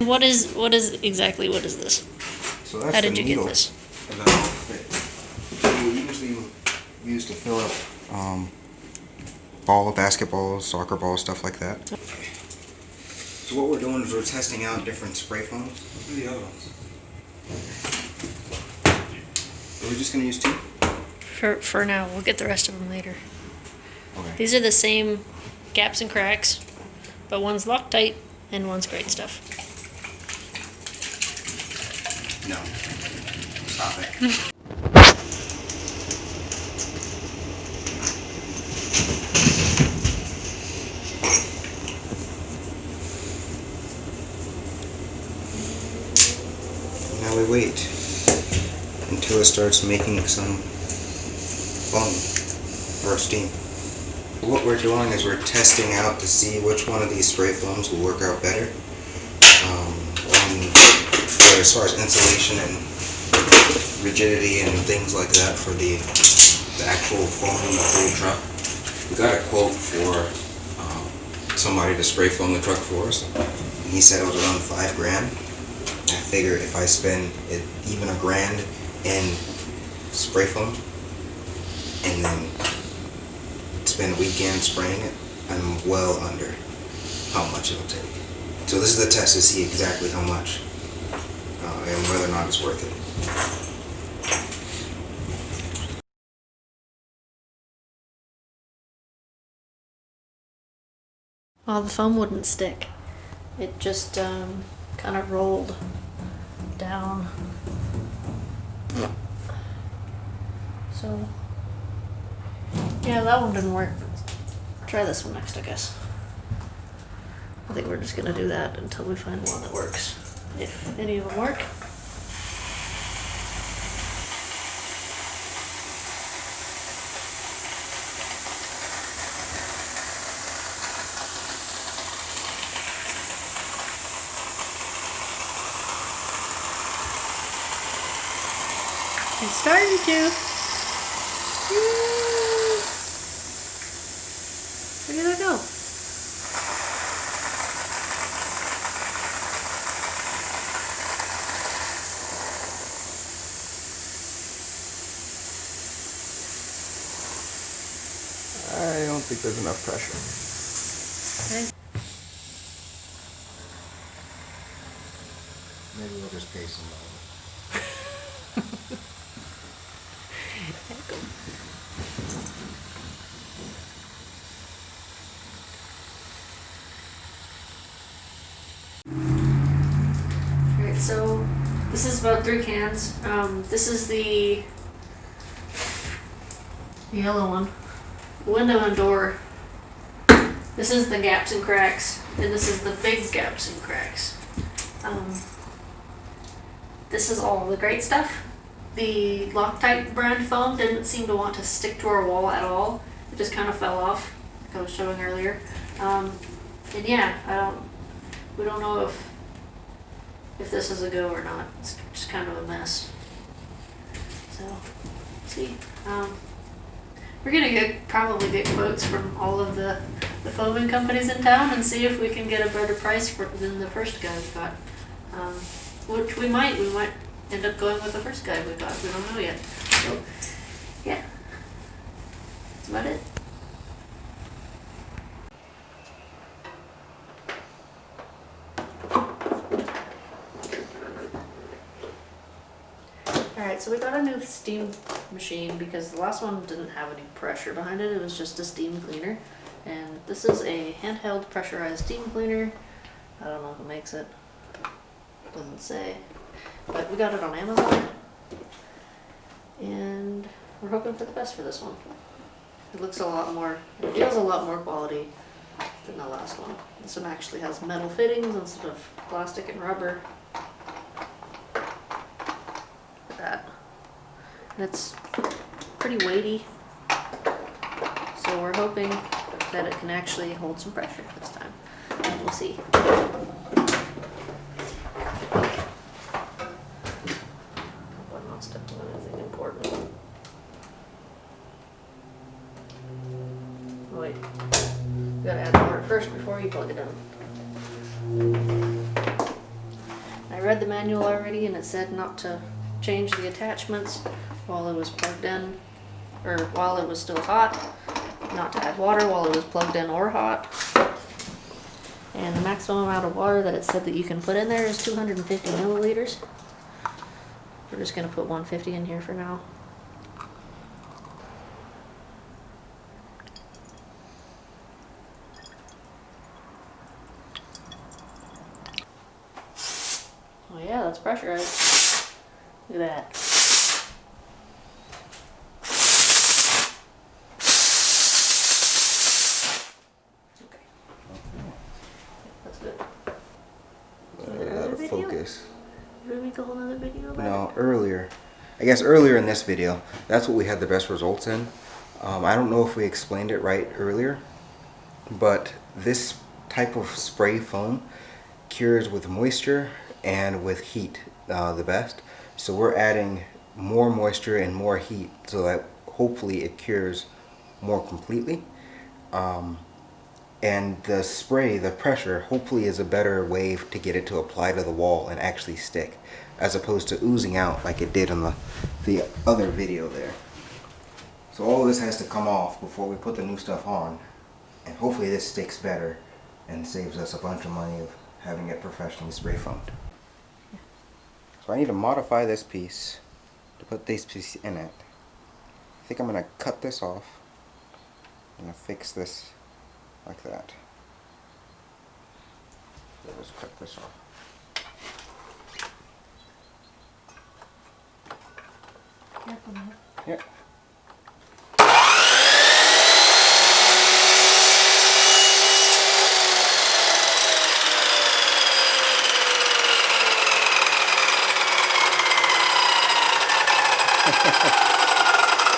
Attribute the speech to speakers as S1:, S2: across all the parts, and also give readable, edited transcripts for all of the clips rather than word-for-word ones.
S1: What is this?
S2: So that's
S1: How did
S2: the
S1: you get
S2: needle
S1: this?
S2: that will fit. We usually use to fill up basketballs, soccer balls, stuff like that. So what we're doing is we're testing out different spray foams. What are the other ones? Are we just going to use 2?
S1: For now, we'll get the rest of them later.
S2: Okay.
S1: These are the same gaps and cracks, but one's Loctite and one's great stuff.
S2: No. Stop it. Now we wait until it starts making some foam or steam. What we're doing is we're testing out to see which one of these spray foams will work out better. As far as insulation and rigidity and things like that for the actual foam in the whole truck. We got a quote for somebody to spray foam the truck for us. And he said it was around $5,000. I figure if I spend even $1,000 in spray foam and then spend a weekend spraying it, I'm well under how much it'll take. So this is the test to see exactly how much and whether or not it's worth it.
S1: Well, the foam wouldn't stick. It just kind of rolled down. So, yeah, that one didn't work. Try this one next, I guess. I think we're just gonna do that until we find one that works. If any of them work. It's starting to. Where did it go?
S2: I don't think there's enough pressure.
S1: Okay.
S2: Maybe we'll just pay some money.
S1: Alright, so this is about 3 cans. This is the yellow one. Window and door. This is the gaps and cracks, and this is the big gaps and cracks. This is all the great stuff. The Loctite brand foam didn't seem to want to stick to our wall at all. It just kind of fell off, like I was showing earlier. And yeah, we don't know if this is a go or not. It's just kind of a mess. So, see. We're gonna probably get quotes from all of the foaming companies in town and see if we can get a better price than the first guy we got. Which we might end up going with the first guy we got. We don't know yet. So, yeah. That's about it. Alright, so we got a new steam machine because the last one didn't have any pressure behind it. It was just a steam cleaner. And this is a handheld pressurized steam cleaner. I don't know who makes it. Doesn't say. But we got it on Amazon. And we're hoping for the best for this one. It feels a lot more quality than the last one. This one actually has metal fittings instead of plastic and rubber. That. And it's pretty weighty, so we're hoping that it can actually hold some pressure this time. We'll see. I'm not stepping on anything important. Oh, wait, we gotta add water first before you plug it in. read the manual already, and it said not to change the attachments while it was plugged in, or while it was still hot, not to add water while it was plugged in or hot. And the maximum amount of water that it said that you can put in there is 250 milliliters. We're just gonna put 150 in here for now. Oh yeah, that's pressurized. Look at that. Okay. That's good.
S2: Out of focus.
S1: Did we make a whole nother video about
S2: No,
S1: it?
S2: earlier. I guess earlier in this video, that's what we had the best results in. I don't know if we explained it right earlier, but this type of spray foam cures with moisture and with heat the best. So we're adding more moisture and more heat so that hopefully it cures more completely. And the spray, the pressure, hopefully is a better way to get it to apply to the wall and actually stick, as opposed to oozing out like it did in the other video there. So all this has to come off before we put the new stuff on, and hopefully this sticks better and saves us a bunch of money of having it professionally spray foamed. So I need to modify this piece to put this piece in it. I think I'm going to cut this off. I'm going to fix this like that. So let's cut this off.
S1: Careful, man.
S2: Yep.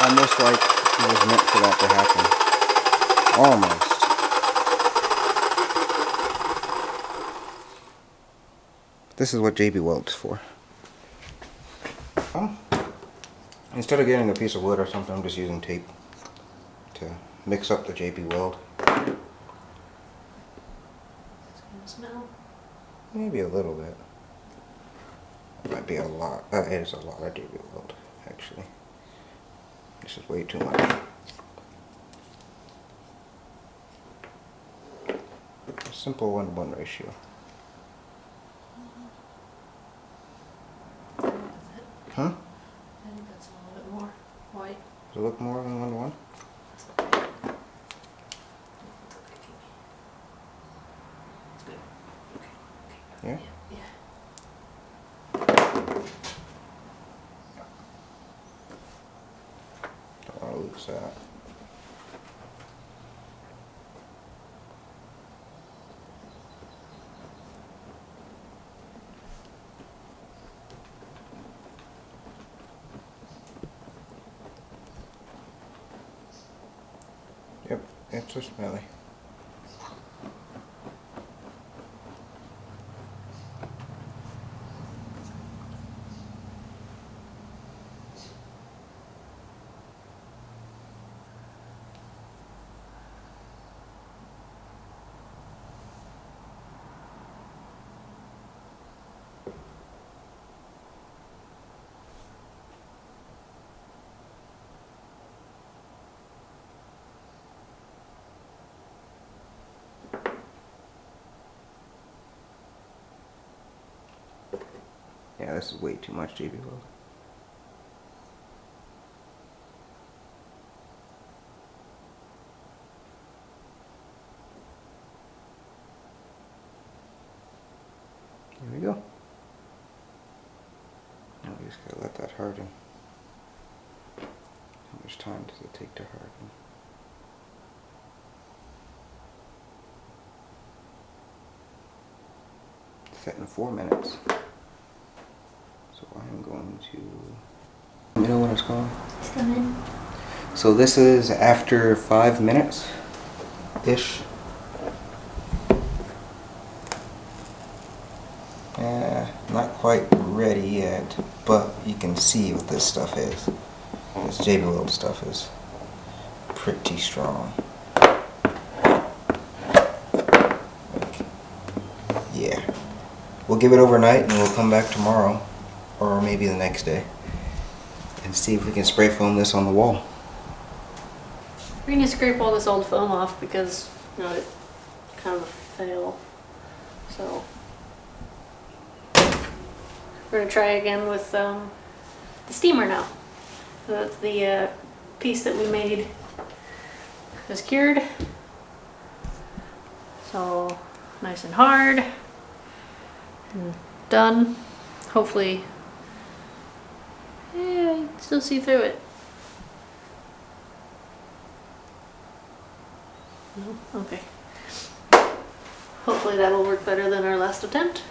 S2: Almost like it was meant for that to happen. Almost. This is what JB Weld's for. Instead of getting a piece of wood or something, I'm just using tape to mix up the JB Weld.
S1: It's gonna smell.
S2: Maybe a little bit. It might be a lot. It is a lot of JB Weld, actually. This is way too much. A simple 1-to-1 ratio. Huh?
S1: I think that's a little bit more white.
S2: Does it look more than 1-to-1?
S1: That's okay. It's okay, Kemie. It's good. Okay.
S2: Yeah?
S1: Yeah.
S2: Don't want to lose that. Yep, it's so smelly. Yeah, this is way too much JB Weld. Here we go. Now we just gotta let that harden. How much time does it take to harden? Set in 4 minutes. So I'm going to... You know when it's going?
S1: It's coming.
S2: So this is after 5 minutes-ish. Not quite ready yet, but you can see what this stuff is. This JB Weld stuff is pretty strong. Yeah, we'll give it overnight and we'll come back tomorrow, or maybe the next day, and see if we can spray foam this on the wall.
S1: We're gonna scrape all this old foam off because, you know, it's kind of a fail. So we're gonna try again with the steamer now. The piece that we made is cured. So nice and hard and done. Hopefully, yeah, you can still see through it. No? Okay. Hopefully that'll work better than our last attempt.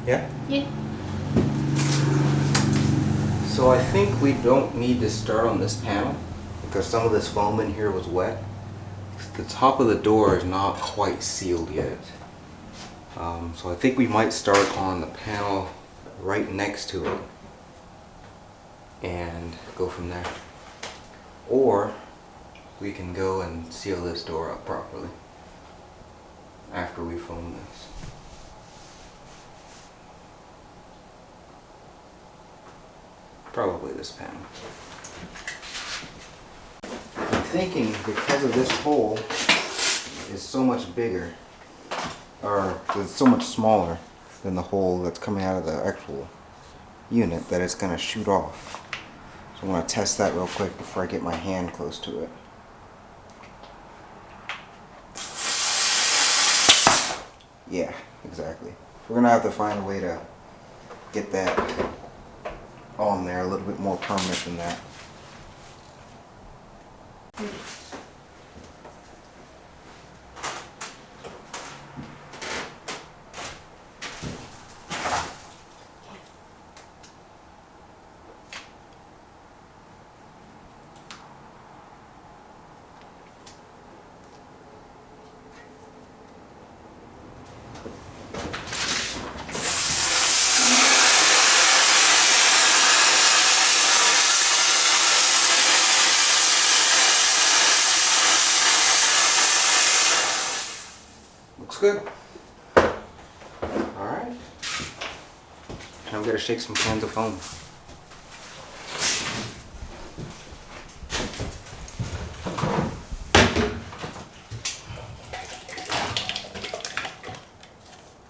S2: Yeah?
S1: Yeah.
S2: So I think we don't need to start on this panel because some of this foam in here was wet. The top of the door is not quite sealed yet. So I think we might start on the panel right next to it and go from there. Or we can go and seal this door up properly after we foam this. Probably this panel. I'm thinking because of this hole is so much bigger, or it's so much smaller than the hole that's coming out of the actual unit, that it's going to shoot off. So I'm going to test that real quick before I get my hand close to it. Yeah, exactly. We're going to have to find a way to get that on there a little bit more permanent than that. Looks good. Alright. Now we gotta shake some cans of foam.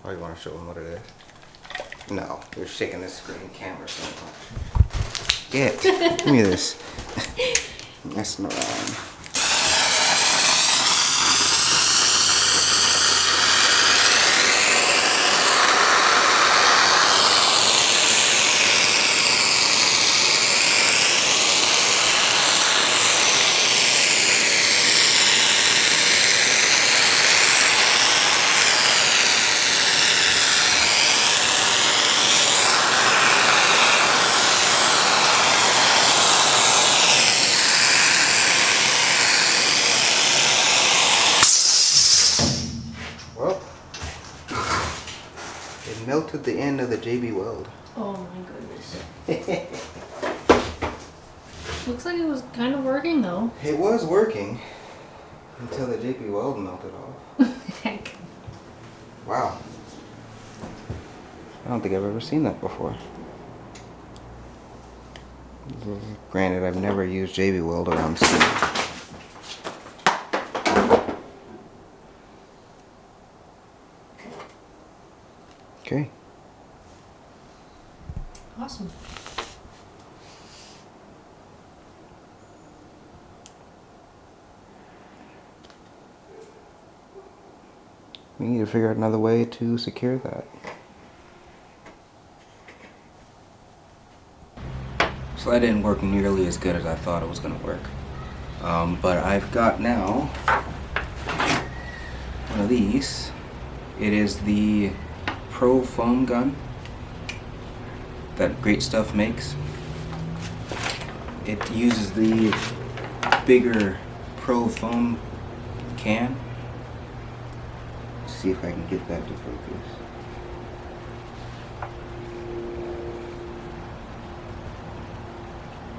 S2: Oh, you wanna show them what it is? No, you're shaking this screen camera so much. Give me this. Messing around. Well, it melted the end of the JB Weld.
S1: Oh my goodness. Looks like it was kind of working though.
S2: It was working until the JB Weld melted off.
S1: Heck.
S2: Wow. I don't think I've ever seen that before. Granted, I've never used JB Weld around steel. Okay.
S1: Awesome.
S2: We need to figure out another way to secure that. So that didn't work nearly as good as I thought it was going to work. But I've got now one of these. It is the Pro Foam gun that Great Stuff makes. It uses the bigger Pro Foam can. see if I can get that to focus.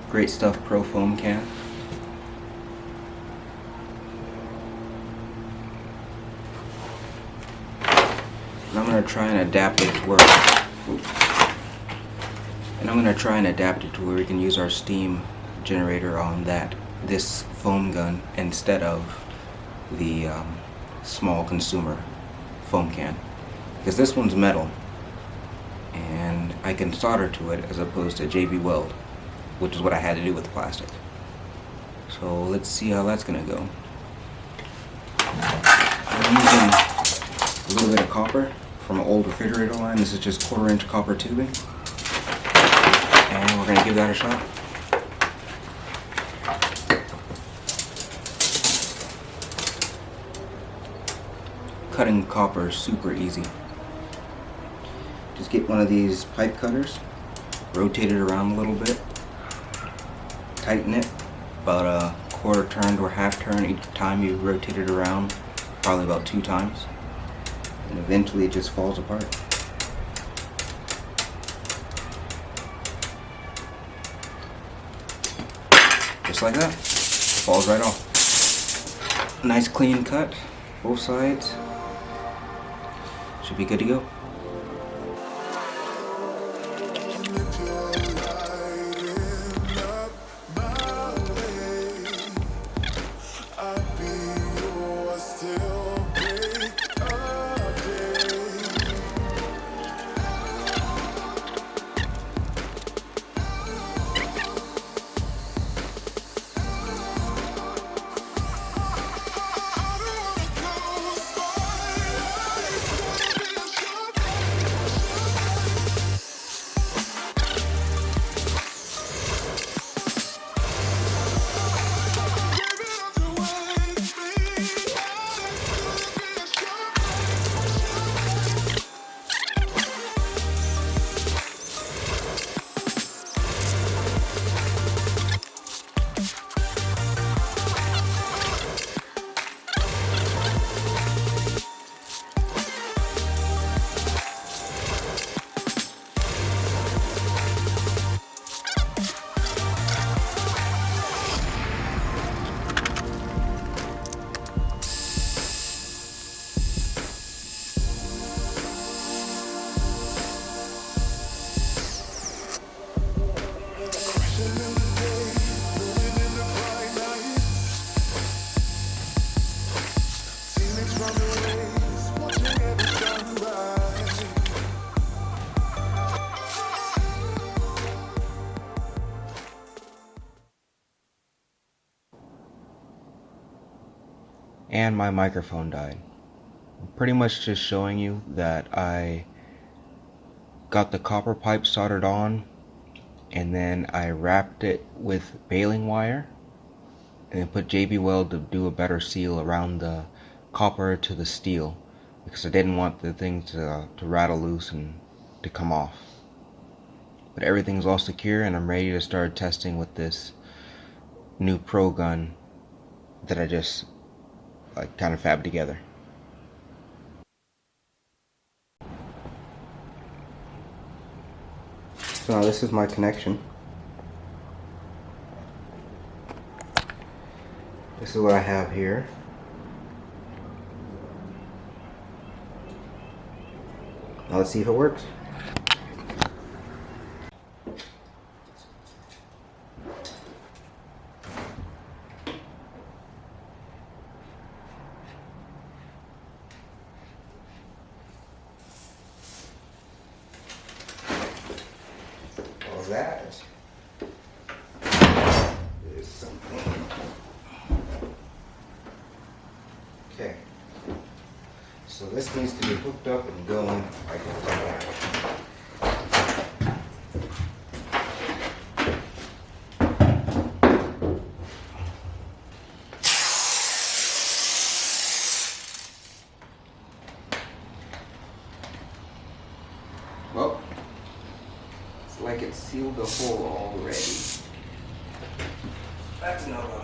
S2: Great Stuff Pro Foam Can. And I'm going to try and adapt it to where we can use our steam generator on this foam gun instead of the small consumer foam can, because this one's metal and I can solder to it as opposed to JB Weld, which is what I had to do with the plastic. So let's see how that's going to go. I'm using a little bit of copper from an old refrigerator line. This is just 1/4-inch copper tubing, and we're going to give that a shot. Cutting copper is super easy. Just get one of these pipe cutters, rotate it around a little bit, tighten it about a 1/4 turn to a 1/2 turn each time you rotate it around, probably about 2 times, and eventually it just falls apart. Just like that, falls right off. Nice clean cut, both sides. Should be good to go. And my microphone died. I'm pretty much just showing you that I got the copper pipe soldered on, and then I wrapped it with baling wire and then put JB Weld to do a better seal around the copper to the steel, because I didn't want the thing to rattle loose and to come off. But everything's all secure, and I'm ready to start testing with this new Pro gun that I just kind of fabbed together. So now this is my connection. This is what I have here. Now let's see if it works. That is something. Okay, so this needs to be hooked up and going like that. Well, like it sealed the hole already. That's no go.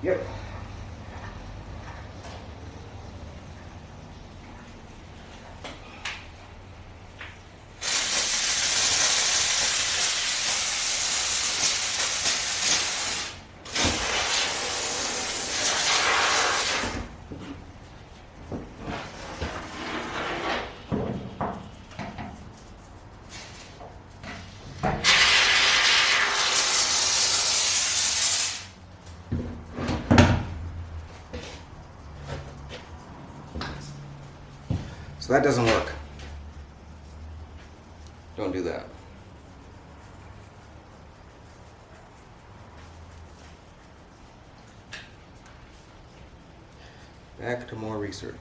S2: Yep. So that doesn't work. Don't do that. Back to more research.